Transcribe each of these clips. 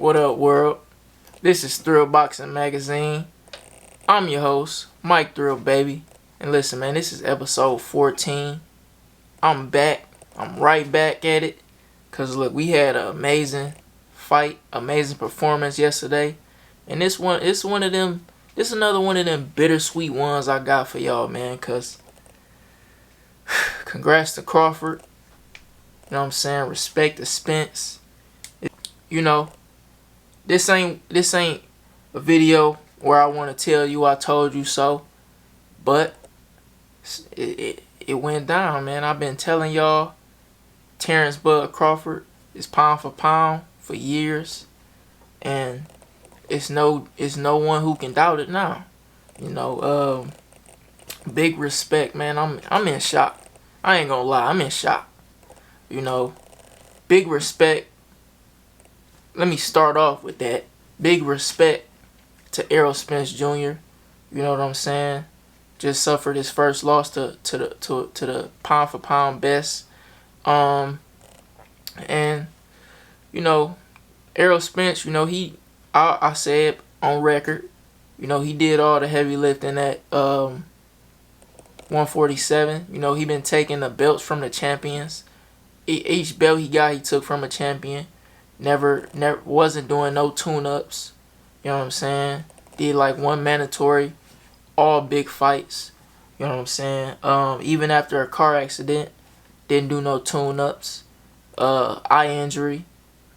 What up, world? This is Thrill Boxing Magazine. I'm your host, Mike Thrill, baby. And listen, man, this is episode 14. I'm back. I'm right back at it. Because, look, we had an amazing fight, amazing performance yesterday. And this is another one of them bittersweet ones I got for y'all, man. Because, congrats to Crawford. You know what I'm saying? Respect to Spence. You know, this ain't a video where I want to tell you I told you so, but it went down, man. I've been telling y'all Terence Crawford is pound for pound for years, and it's no one who can doubt it now. You know, big respect, man. I'm in shock. I ain't gonna lie, I'm in shock. You know, big respect. Let me start off with that. Big respect to Errol Spence Jr. You know what I'm saying? Just suffered his first loss to the pound for pound best. And you know, Errol Spence, you know, I said on record, you know, he did all the heavy lifting at 147. You know, he been taking the belts from the champions. Each belt he got, he took from a champion. Never wasn't doing no tune-ups. You know what I'm saying? Did like one mandatory, all big fights. You know what I'm saying? Even after a car accident, didn't do no tune-ups. Eye injury.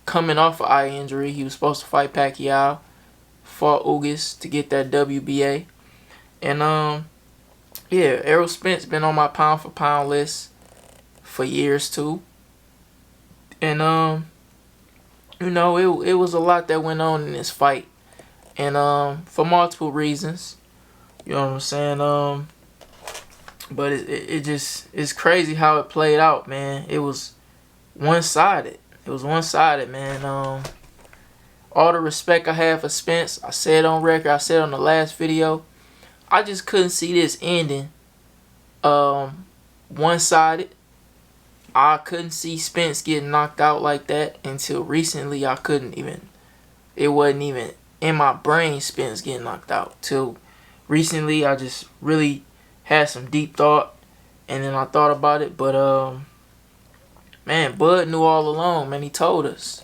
Coming off of eye injury, he was supposed to fight Pacquiao. Fought Ugas to get that WBA. And yeah, Errol Spence been on my pound for pound list for years too. And you know, it was a lot that went on in this fight. And for multiple reasons. You know what I'm saying? But it's crazy how it played out, man. It was one-sided. It was one-sided, man. All the respect I have for Spence, I said on record, I said on the last video, I just couldn't see this ending one-sided. I couldn't see Spence getting knocked out like that until recently. It wasn't even in my brain Spence getting knocked out. Till recently, I just really had some deep thought, and then I thought about it. But man, Bud knew all along, man. He told us.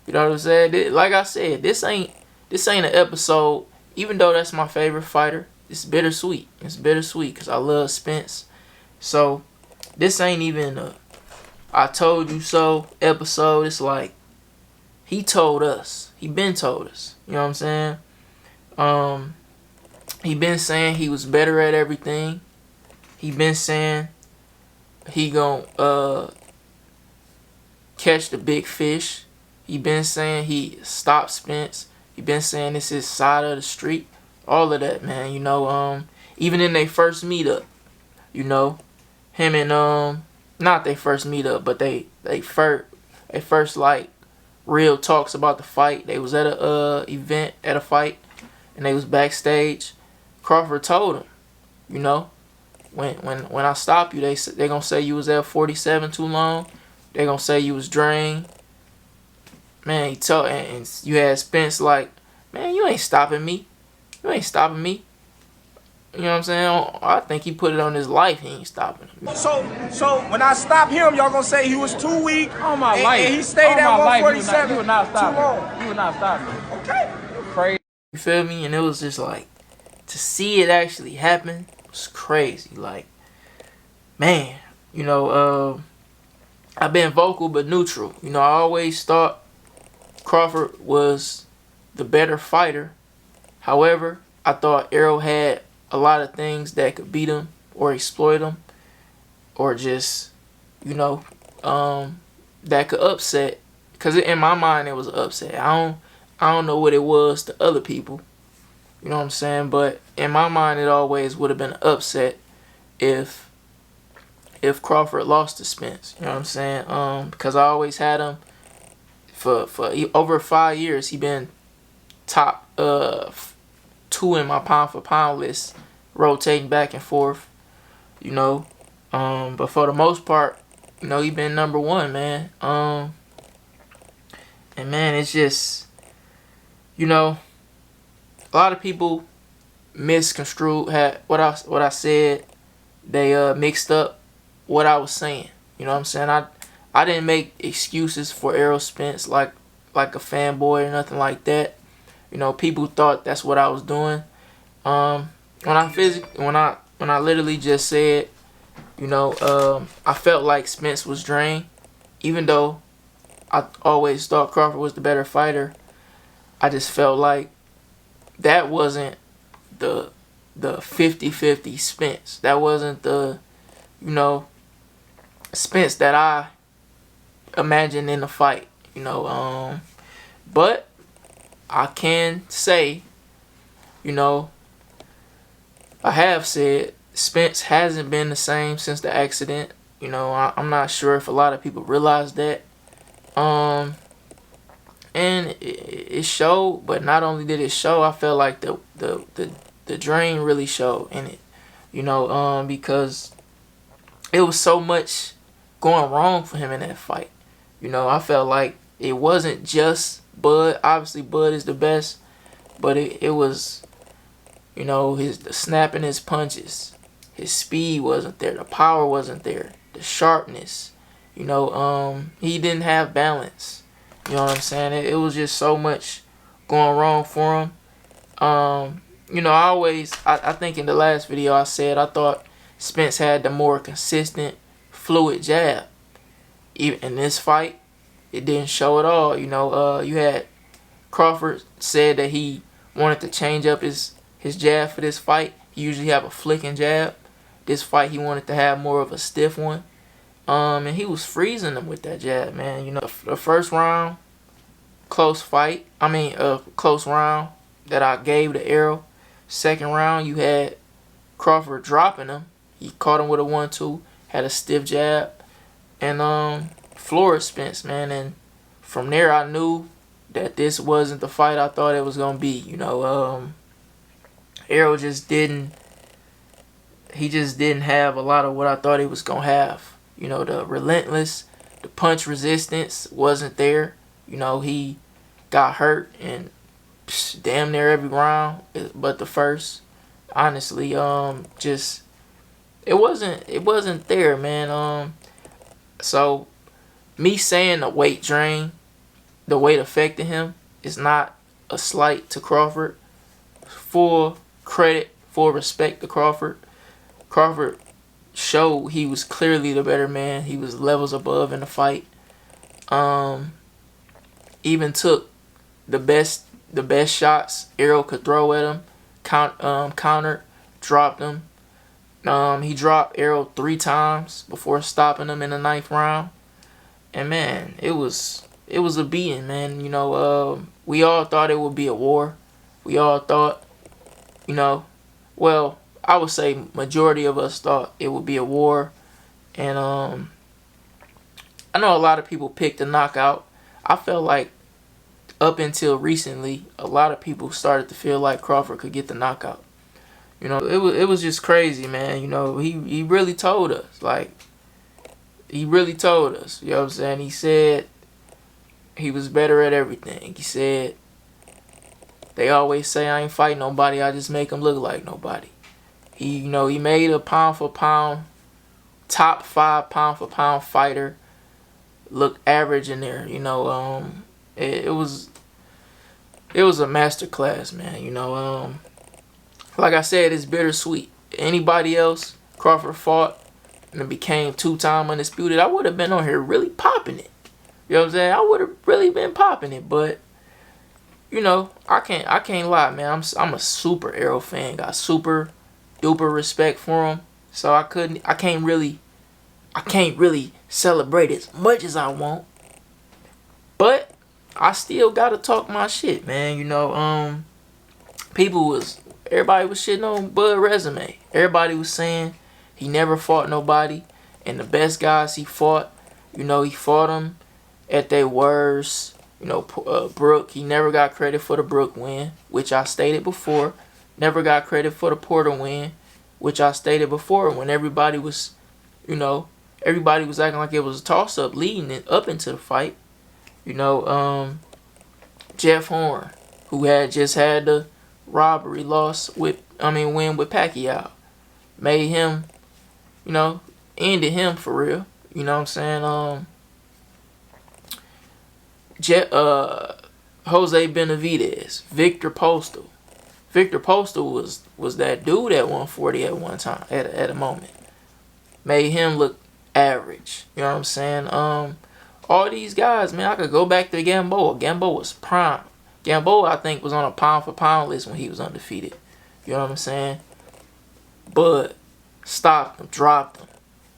You know what I'm saying? Like I said, this ain't an episode. Even though that's my favorite fighter, it's bittersweet. It's bittersweet because I love Spence. So this ain't even a I told you so episode. It's like he told us. He been told us. You know what I'm saying? He been saying he was better at everything. He been saying he gon' catch the big fish. He been saying he stopped Spence. He been saying this is side of the street. All of that, man. You know, even in their first meetup, you know, him and not their first meetup, but they first like real talks about the fight. They was at a event at a fight, and they was backstage. Crawford told him, you know, when I stop you, they gonna say you was at 47 too long. They gonna say you was drained. Man, he told, and you had Spence like, man, you ain't stopping me. You ain't stopping me. You know what I'm saying? I think he put it on his life. He ain't stopping him. So when I stop him, y'all gonna say he was too weak. On my life. And he stayed at 147. You would not stop too long. me. You would not stop me. Okay. Crazy. You feel me? And it was just like, to see it actually happen was crazy. Like, man, you know, I've been vocal but neutral. You know, I always thought Crawford was the better fighter. However, I thought Errol had a lot of things that could beat him or exploit him, or just, you know, that could upset. Because in my mind, it was an upset. I don't know what it was to other people. You know what I'm saying? But in my mind, it always would have been an upset if Crawford lost to Spence. You know what I'm saying? Because I always had him for over 5 years. He been top 2 in my pound for pound list, rotating back and forth, you know. But for the most part, you know, he been number 1, man. And man, it's just You know, a lot of people misconstrued what I said. They mixed up what I was saying. You know what I'm saying? I didn't make excuses for Errol Spence like a fanboy or nothing like that. You know, people thought that's what I was doing. When I literally just said, you know, I felt like Spence was drained, even though I always thought Crawford was the better fighter. I just felt like that wasn't the 50-50 Spence. That wasn't the, you know, Spence that I imagined in the fight. You know, but I can say, you know, I have said Spence hasn't been the same since the accident. You know, I'm not sure if a lot of people realize that. And it showed, but not only did it show, I felt like the drain really showed in it. You know, because it was so much going wrong for him in that fight. You know, I felt like it wasn't just Bud. Obviously, Bud is the best, but it was, you know, the snapping his punches, his speed wasn't there, the power wasn't there, the sharpness. You know, he didn't have balance. You know what I'm saying? It was just so much going wrong for him. You know, I think in the last video I said I thought Spence had the more consistent, fluid jab. Even in this fight, it didn't show at all. You know, you had Crawford said that he wanted to change up his jab for this fight. He usually have a flicking jab. This fight, he wanted to have more of a stiff one. And he was freezing him with that jab, man. You know, the first round, close fight. Close round that I gave to Errol. Second round, you had Crawford dropping him. He caught him with a 1-2, had a stiff jab, and floored Spence, man. And from there, I knew that this wasn't the fight I thought it was gonna be. You know, Errol just didn't have a lot of what I thought he was gonna have. You know, the punch resistance wasn't there. You know, he got hurt in damn near every round, but the first, honestly, just it wasn't there, man. So me saying the weight drain, the weight affected him, is not a slight to Crawford. Full credit, full respect to Crawford. Crawford showed he was clearly the better man. He was levels above in the fight. Even took the best shots Errol could throw at him. Countered, dropped him. He dropped Errol 3 times before stopping him in the 9th round. And man, it was a beating, man. You know, we all thought it would be a war. We all thought, you know, well, I would say majority of us thought it would be a war. And I know a lot of people picked a knockout. I felt like up until recently, a lot of people started to feel like Crawford could get the knockout. You know, it was just crazy, man. You know, he really told us, like, he really told us, you know what I'm saying? He said he was better at everything. He said, they always say I ain't fight nobody, I just make them look like nobody. He, you know, he made a pound for pound, top 5 pound for pound fighter look average in there. You know, it was a masterclass, man. You know, like I said, it's bittersweet. Anybody else Crawford fought and it became 2-time undisputed, I would have been on here really popping it. You know what I'm saying? I would have really been popping it, but you know, I can't lie, man. I'm a super Errol fan. Got super duper respect for him. So I can't really celebrate as much as I want. But I still gotta talk my shit, man. You know, everybody was shitting on Bud's resume. Everybody was saying he never fought nobody, and the best guys he fought, you know, he fought them at their worst. You know, Brook, he never got credit for the Brook win, which I stated before. Never got credit for the Porter win, which I stated before. When everybody was, you know, everybody was acting like it was a toss-up leading it up into the fight. You know, Jeff Horn, who had just had the robbery win with Pacquiao. Made him, ended him for real. You know what I'm saying? Jose Benavidez, Victor Postal. Victor Postal was that dude at 140 at one time, at a moment. Made him look average. You know what I'm saying? All these guys, man, I could go back to Gamboa. Gamboa was prime. Gamboa, I think, was on a pound for pound list when he was undefeated. You know what I'm saying? But stopped him, dropped him,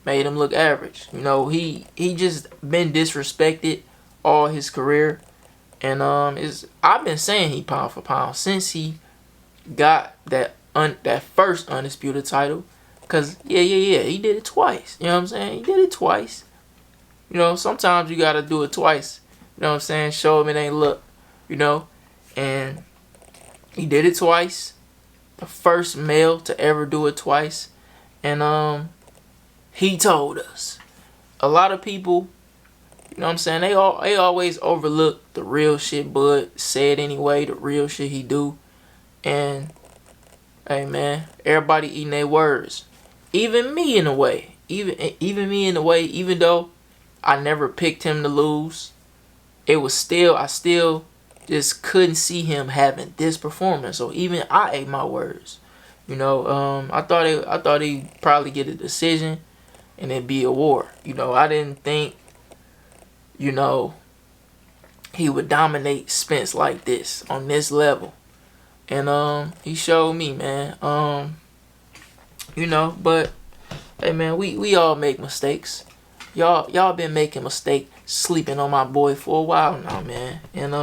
made him look average. He just been disrespected all his career. And I've been saying he pound for pound since he got that first undisputed title. Cause yeah, he did it twice. You know what I'm saying? He did it twice. Sometimes you gotta do it twice. You know what I'm saying? Show him it ain't luck. And he did it twice. The first male to ever do it twice. And he told us. A lot of people, you know what I'm saying, they always overlook the real shit Bud said anyway, the real shit he do. And hey man, everybody eating their words. Even me in a way. Even me in a way, even though I never picked him to lose, I still just couldn't see him having this performance. So even I ate my words. I thought he'd probably get a decision and it'd be a war. I didn't think, he would dominate Spence like this on this level. And he showed me, man. But hey man, we all make mistakes. Y'all been making mistakes sleeping on my boy for a while now, man. And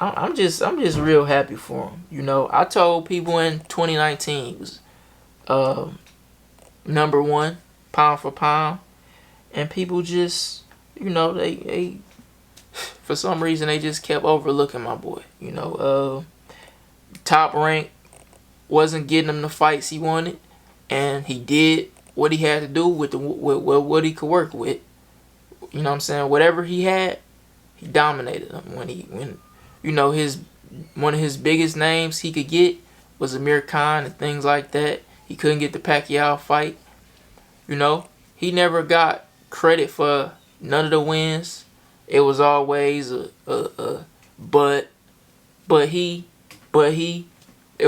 I'm just real happy for him. I told people in 2019 he was number one pound for pound, and people just they for some reason they just kept overlooking my boy. Top rank wasn't getting him the fights he wanted, and he did what he had to do with what he could work with. You know what I'm saying? Whatever he had, he dominated him. When one of his biggest names he could get was Amir Khan and things like that. He couldn't get the Pacquiao fight. He never got credit for none of the wins. It was always it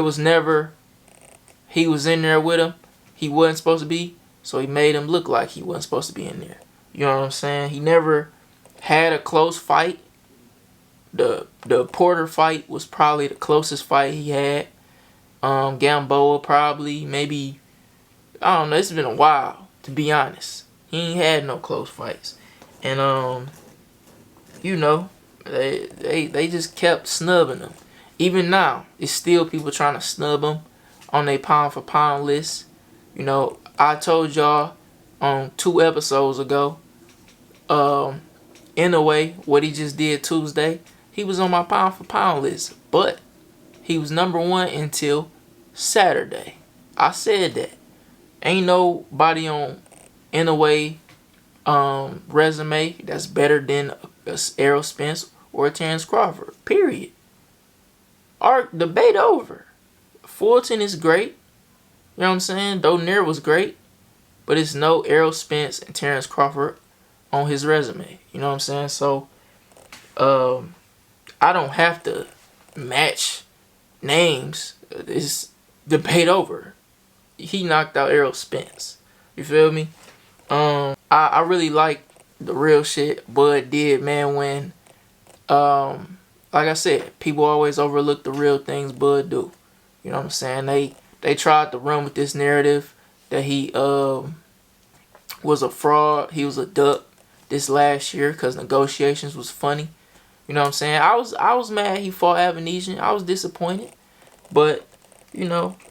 was never, he was in there with him. He wasn't supposed to be, so he made him look like he wasn't supposed to be in there. You know what I'm saying? He never had a close fight. The Porter fight was probably the closest fight he had. Gamboa probably, maybe, I don't know. It's been a while, to be honest. He ain't had no close fights. And they just kept snubbing him. Even now, it's still people trying to snub him on their pound for pound list. I told y'all on 2 episodes ago, in a way, what he just did Tuesday, he was on my pound for pound list, but he was number 1 until Saturday. I said that. Ain't nobody on in a way resume that's better than Errol Spence or Terence Crawford. Period. Our debate over. Fulton is great. You know what I'm saying? Donaire was great. But it's no Errol Spence and Terence Crawford on his resume. You know what I'm saying? So, I don't have to match names. It's debate over. He knocked out Errol Spence. You feel me? I really like the real shit Bud did, man, when like I said, people always overlook the real things Bud do. You know what I'm saying? They tried to run with this narrative that he was a fraud. He was a duck this last year because negotiations was funny. You know what I'm saying? I was mad he fought Avanesian. I was disappointed. But,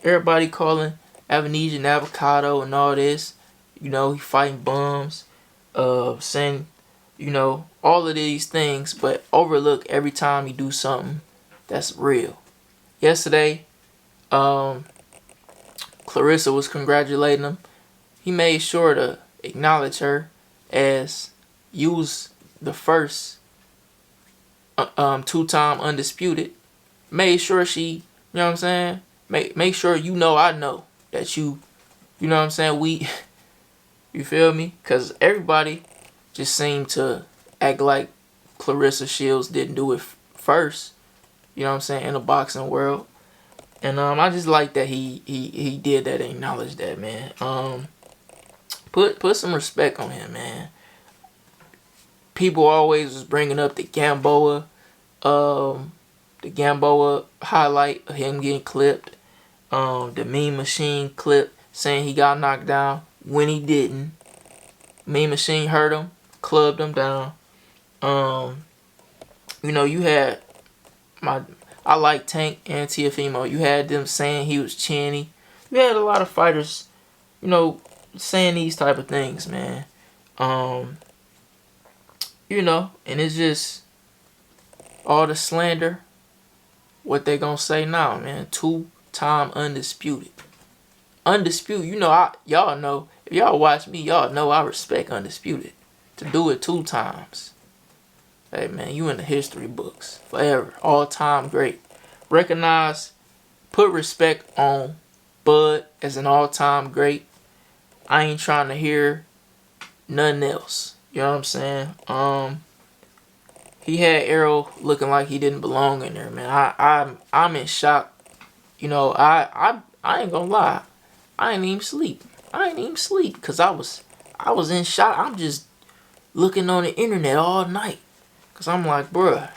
everybody calling Avanesian avocado and all this. He fighting bums. Saying, all of these things, but overlook every time you do something that's real. Yesterday, Clarissa was congratulating him. He made sure to acknowledge her as you was the first 2-time undisputed made sure she, you know what I'm saying? Make sure I know that you know what I'm saying? You feel me? Because everybody just seemed to act like Clarissa Shields didn't do it first. You know what I'm saying? In the boxing world. And I just like that he did that and acknowledged that, man. Put some respect on him, man. People always was bringing up the Gamboa highlight of him getting clipped. The Mean Machine clip saying he got knocked down when he didn't. Mean Machine hurt him, clubbed him down. You had I like Tank and Tiafimo. You had them saying he was chinny. You had a lot of fighters, saying these type of things, man. And it's just all the slander. What they gonna say now, man? 2-time undisputed. Undisputed. Y'all know. If y'all watch me, y'all know I respect Undisputed. To do it 2 times. Hey, man, you in the history books. Forever. All-time great. Recognize, put respect on Bud as an all-time great. I ain't trying to hear nothing else. You know what I'm saying? He had Errol looking like he didn't belong in there, man. I'm in shock. I ain't gonna lie. I ain't even sleep. Because I was in shock. I'm just looking on the internet all night. Because I'm like, bruh,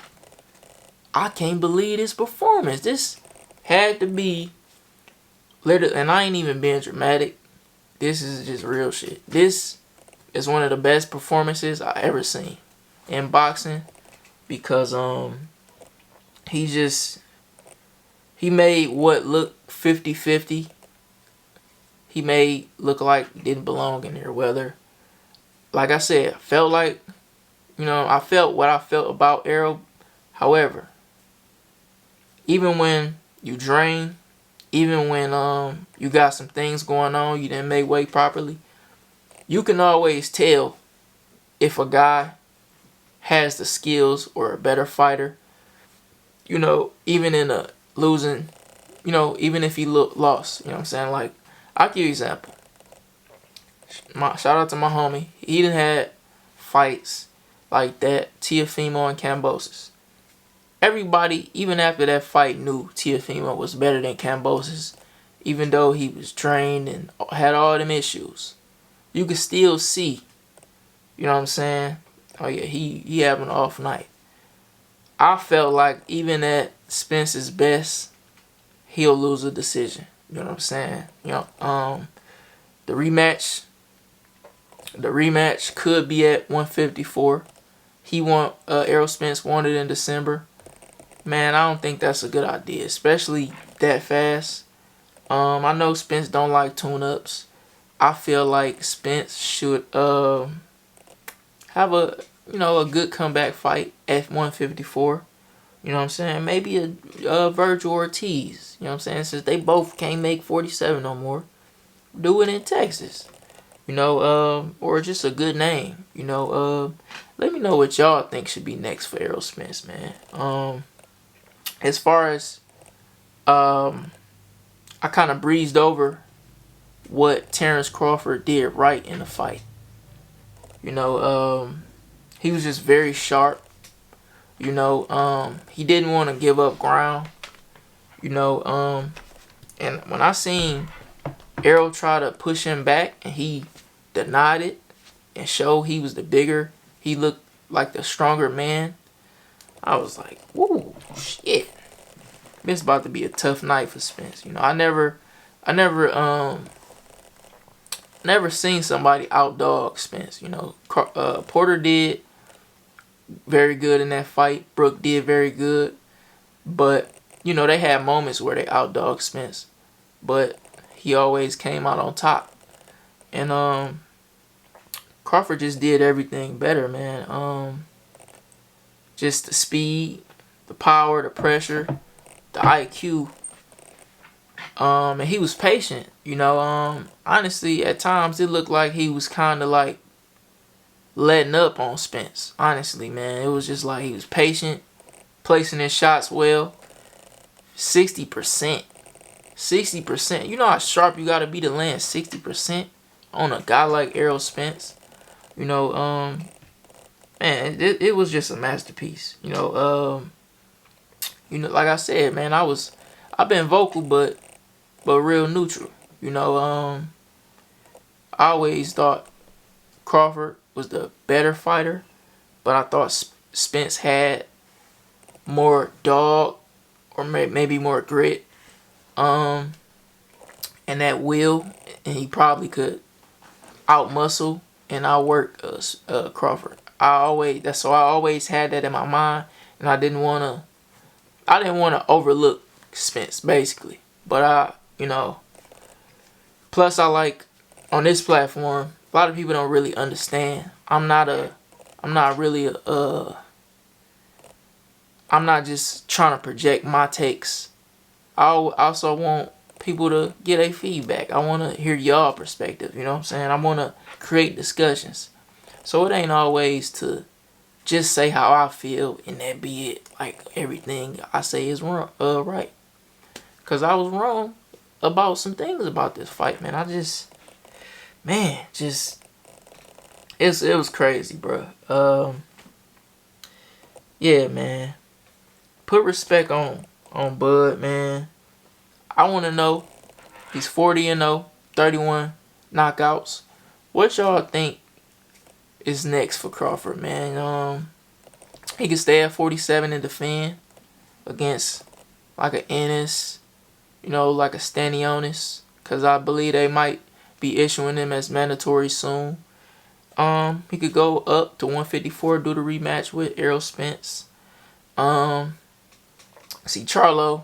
I can't believe this performance. This had to be, and I ain't even being dramatic. This is just real shit. This is one of the best performances I ever seen in boxing. Because he made what looked 50-50. He made look like he didn't belong in there. Whether, like I said, felt like, I felt what I felt about Errol. However, even when you drain, even when you got some things going on, you didn't make weight properly, you can always tell if a guy has the skills or a better fighter. Even in a losing, even if he lost, you know what I'm saying? Like, I'll give you an example. Shout out to my homie. He done had fights like that, Tiafimo and Kambosos. Everybody, even after that fight, knew Tiafimo was better than Kambosos, even though he was trained and had all them issues. You could still see, you know what I'm saying? Oh yeah, he having an off night. I felt like even at Spence's best, he'll lose a decision. You know what I'm saying? The rematch could be at 154. Errol Spence wanted in December. Man, I don't think that's a good idea, especially that fast. I know Spence don't like tune-ups. I feel like Spence should have a good comeback fight at 154. You know what I'm saying? Maybe a Virgil Ortiz. You know what I'm saying? Since they both can't make 47 no more. Do it in Texas. Or just a good name. Let me know what y'all think should be next for Errol Spence, man. As far as I kind of breezed over what Terence Crawford did right in the fight. He was just very sharp. He didn't want to give up ground. And when I seen Errol try to push him back and he denied it and showed he was the bigger, he looked like the stronger man, I was like, whoa, shit. This about to be a tough night for Spence. I never seen somebody outdog Spence. Porter did very good in that fight. Brooke did very good. But, they had moments where they outdogged Spence. But he always came out on top. And Crawford just did everything better, man. Just the speed, the power, the pressure, the IQ. And he was patient. Honestly, at times it looked like he was kind of like letting up on Spence. Honestly, man. It was just like he was patient, placing his shots well. 60%. 60%. You know how sharp you gotta be to land 60% on a guy like Errol Spence? You know, man, it was just a masterpiece. Like I said, man, I've been vocal, but real neutral. I always thought Crawford was the better fighter, but I thought Spence had more dog, or maybe more grit, and that will, and he probably could outmuscle and outwork Crawford. I always had that in my mind, and I didn't wanna overlook Spence basically. But plus I like on this platform, a lot of people don't really understand. I'm not just trying to project my takes. I also want people to get a feedback. I want to hear y'all perspective, you know what I'm saying? I want to create discussions. So it ain't always to just say how I feel and that be it. Like everything I say is wrong, right. Cause I was wrong about some things about this fight, man. It was crazy, bro. Yeah, man. Put respect on Bud, man. I want to know. He's 40-0, 31 knockouts. What y'all think is next for Crawford, man? He can stay at 47 and defend against like a Ennis, like a Stanionis, because I believe they might be issuing him as mandatory soon. He could go up to 154, do the rematch with Errol Spence. See Charlo,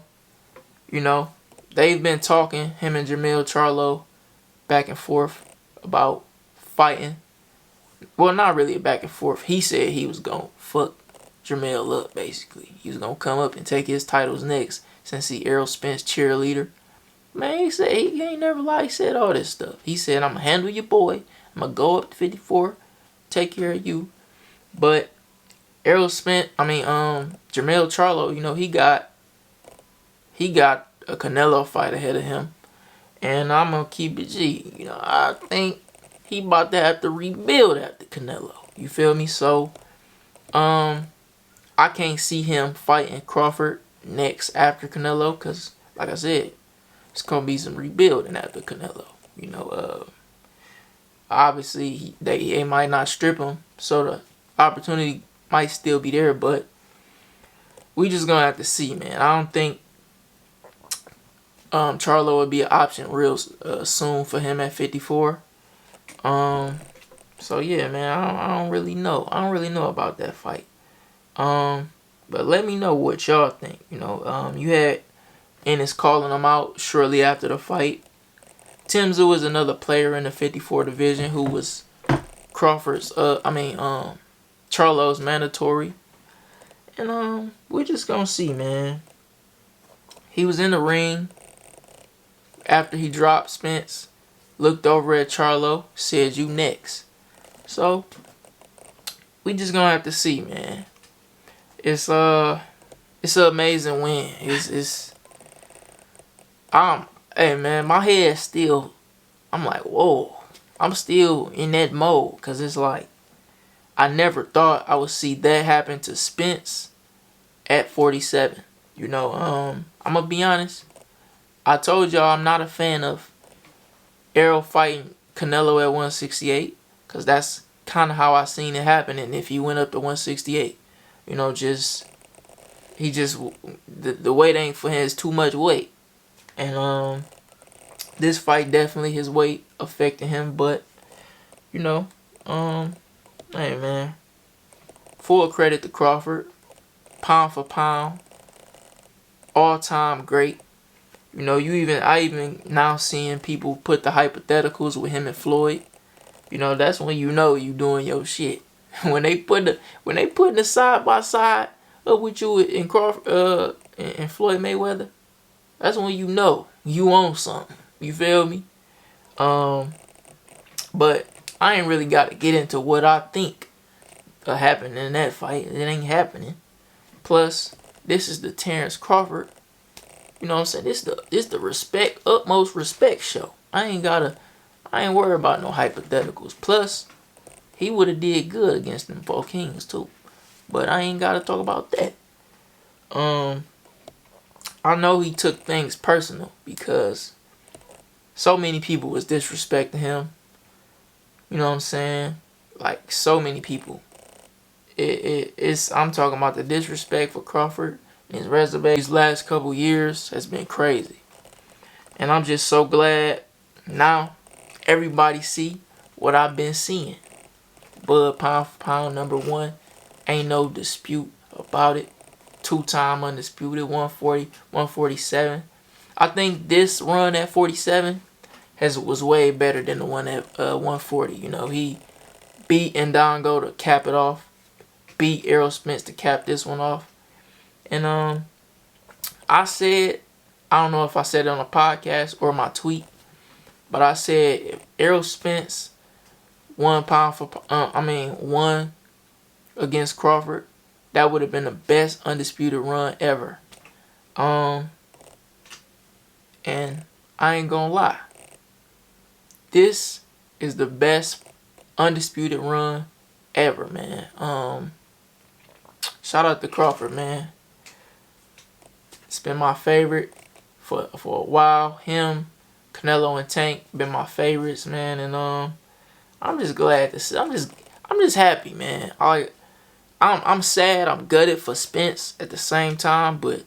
they've been talking, him and Jermell Charlo, back and forth about fighting. Well, not really a back and forth. He said he was going to fuck Jermell up, basically. He was going to come up and take his titles next, since he Errol Spence cheerleader. Man, he said he ain't never lied. He said all this stuff. He said, I'm going to handle your boy. I'm going to go up to 54, take care of you. But Jermell Charlo, he got a Canelo fight ahead of him. And I'm going to keep it G. I think he about to have to rebuild after Canelo. You feel me? So, I can't see him fighting Crawford next after Canelo. Because, like I said, it's going to be some rebuilding after Canelo. Obviously, they might not strip him. So, the opportunity might still be there. But we just going to have to see, man. I don't think Charlo would be an option real soon for him at 54. So yeah, man, I don't really know. I don't really know about that fight. But let me know what y'all think. You had Ennis calling him out shortly after the fight. Timzu is another player in the 54 division who was Charlo's mandatory. And we're just gonna see, man. He was in the ring after he dropped Spence, looked over at Charlo, said, "You next." So we just gonna have to see, man. It's an amazing win. Hey man, my head still, I'm like, whoa. I'm still in that mode, because it's like, I never thought I would see that happen to Spence at 47. I'm gonna be honest. I told y'all I'm not a fan of Errol fighting Canelo at 168, because that's kind of how I seen it happen. And if he went up to 168, the weight ain't for him. It's too much weight. And this fight, definitely his weight affected him. But hey man, full credit to Crawford, pound for pound, all-time great. I even now seeing people put the hypotheticals with him and Floyd. That's when you doing your shit. When they put the side by side up with you in Crawford and Floyd Mayweather, that's when you own something. You feel me? But I ain't really got to get into what I think happened in that fight. It ain't happening. Plus, this is the Terence Crawford You know what I'm saying? This the respect, utmost respect show. I ain't worried about no hypotheticals. Plus, he would have did good against them 4 kings too. But I ain't gotta talk about that. I know he took things personal because so many people was disrespecting him. You know what I'm saying? Like, so many people. I'm talking about the disrespect for Crawford and his resume these last couple years has been crazy. And I'm just so glad now everybody see what I've been seeing. Bud pound for pound #1. Ain't no dispute about it. 2-time undisputed, 140, 147. I think this run at 47 was way better than the one at 140. You know, he beat Ndongo to cap it off. Beat Errol Spence to cap this one off. And I said, I don't know if I said it on a podcast or my tweet, but I said if Errol Spence won against Crawford, that would have been the best undisputed run ever. And I ain't gonna lie, this is the best undisputed run ever, man. Shout out to Crawford, man. It's been my favorite for a while. Him, Canelo, and Tank been my favorites, man. And I'm just glad to see. I'm just happy, man. I'm sad. I'm gutted for Spence at the same time, but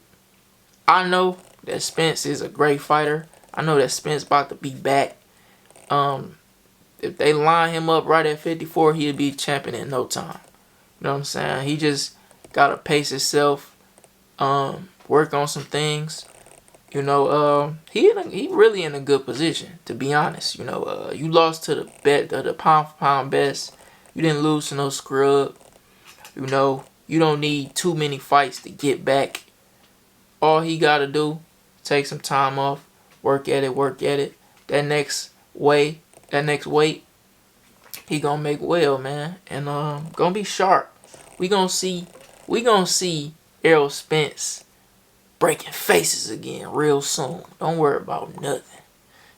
I know that Spence is a great fighter. I know that Spence about to be back. If they line him up right at 54, he'll be champion in no time. You know what I'm saying? He just gotta pace himself, work on some things. You know, he really in a good position, to be honest. You know, you lost to the pound for pound best. You didn't lose to no scrub. You know, you don't need too many fights to get back. All he gotta do, take some time off, work at it. That next weight, he gonna make well, man, and gonna be sharp. We gonna see Errol Spence breaking faces again real soon. Don't worry about nothing.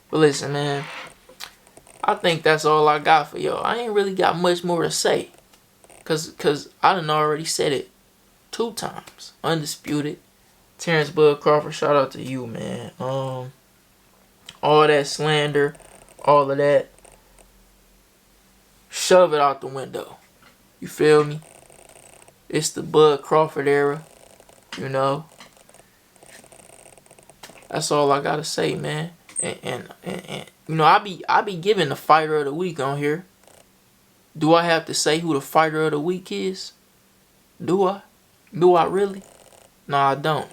But listen, man, I think that's all I got for y'all. I ain't really got much more to say, cause I done already said it 2 times. Undisputed, Terence Bud Crawford. Shout out to you, man. All that slander, all of that, shove it out the window. You feel me? It's the Bud Crawford era, you know. That's all I gotta say, man. And you know, I be giving the fighter of the week on here. Do I have to say who the fighter of the week is? Do I? Do I really? No, I don't.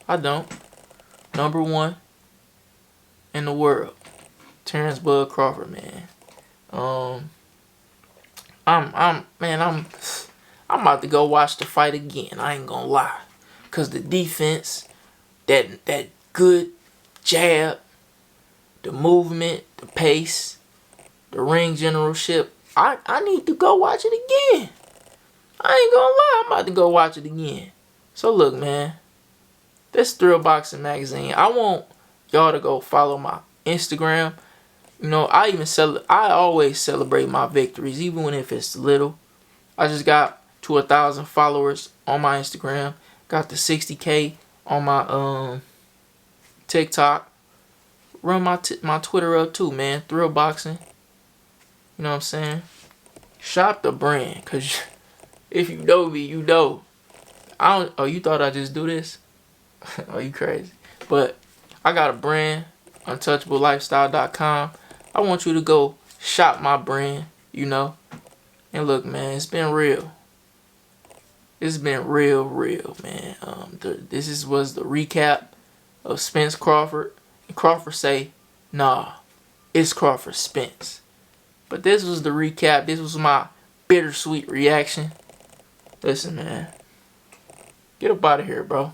#1 in the world, Terence Bud Crawford, man. I'm about to go watch the fight again. I ain't gonna lie, cause the defense, that good jab, the movement, the pace, the ring generalship. I need to go watch it again. I ain't gonna lie, I'm about to go watch it again. So look, man, this Thrill Boxing Magazine. I want y'all to go follow my Instagram. You know, I always celebrate my victories, even if it's little. I just got to 1,000 followers on my Instagram. Got to 60K on my TikTok. Run my Twitter up too, man. Thrill Boxing. You know what I'm saying? Shop the brand, cause if you know me, you know. Oh, you thought I just do this? Oh, you crazy? But I got a brand, untouchablelifestyle.com. I want you to go shop my brand, you know. And look, man, it's been real. It's been real, man. This was the recap of Spence Crawford. And Crawford say, nah, it's Crawford Spence. But this was the recap. This was my bittersweet reaction. Listen, man, get up out of here, bro.